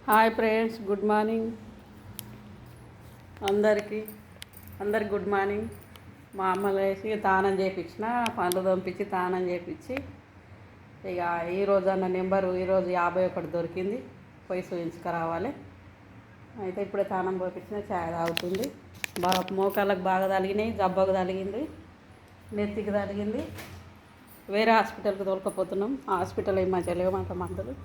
Hi friends, good morning అందరికీ. Good morning. మా అమ్మ లేచి తానం చేయించిన, పండ్లు పంపించి తానం చేయించి, ఇక ఈరోజు అన్న నెంబరు ఈరోజు 51 దొరికింది, పోయి చూపించుకురావాలి. అయితే ఇప్పుడే తానం పంపించిన, ఛాయ్ తాగుతుంది. బాగా మోకాళ్ళకు బాగా తగిలినాయి, జబ్బకు తగిలింది, నెత్తికి తగిలింది. వేరే హాస్పిటల్కి తోలుకపోతున్నాం. హాస్పిటల్ ఏం మంచిగా లేవమంట మందులు.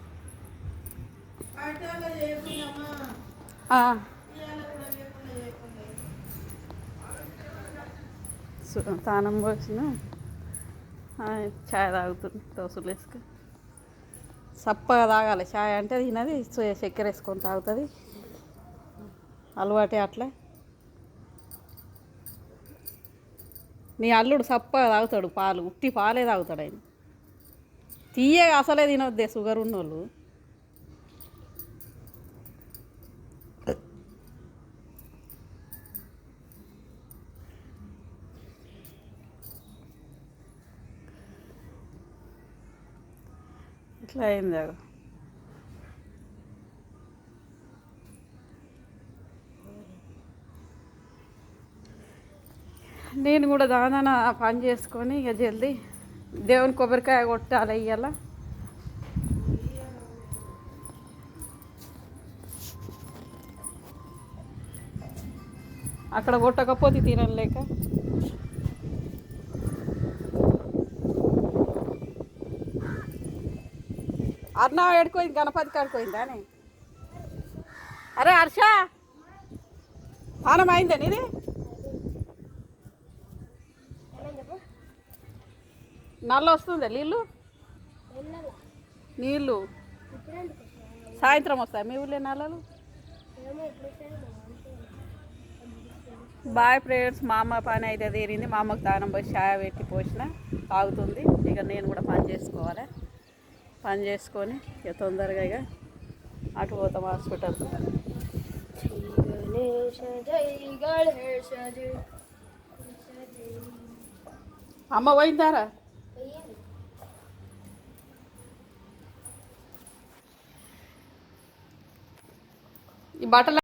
తానం పోసిన ఛాయ్ తాగుతుంది దోశలు వేసుకొని. సప్పగా తాగాలి ఛాయ్ అంటే, తినది చక్కెర వేసుకొని తాగుతుంది. అలవాటే అట్లా. నీ అల్లుడు సప్పగా తాగుతాడు పాలు, ఉట్టి పాలే తాగుతాడు ఆయన. తీయగా అసలే తినొద్దే షుగర్ ఉన్నోళ్ళు. ఇట్లా అయింది. నేను కూడా దాదాన పని చేసుకొని ఇక జల్దీ దేవుని కొబ్బరికాయ కొట్టాలి. ఇవాళ అక్కడ కొట్టకపోతే తినలేక అన్న ఏడుకోయింది, గణపతి కాడుకోయిందా అని. అరే హర్ష, పానం అయిందా నీది? నల్ల వస్తుందా నీళ్ళు? సాయంత్రం వస్తాయి మీ ఊళ్ళో నల్లలు? Bye friends. మా అమ్మ పని అయితే తీరింది. మా అమ్మకు దానం పోసి ఛాయ పెట్టి పోసిన, తాగుతుంది. ఇక నేను కూడా పని చేసుకోవాలి. పని చేసుకొని ఇక తొందరగా ఇక అటు పోతాం హాస్పిటల్కి. అమ్మ పోయిందారా? ఈ బట్టలు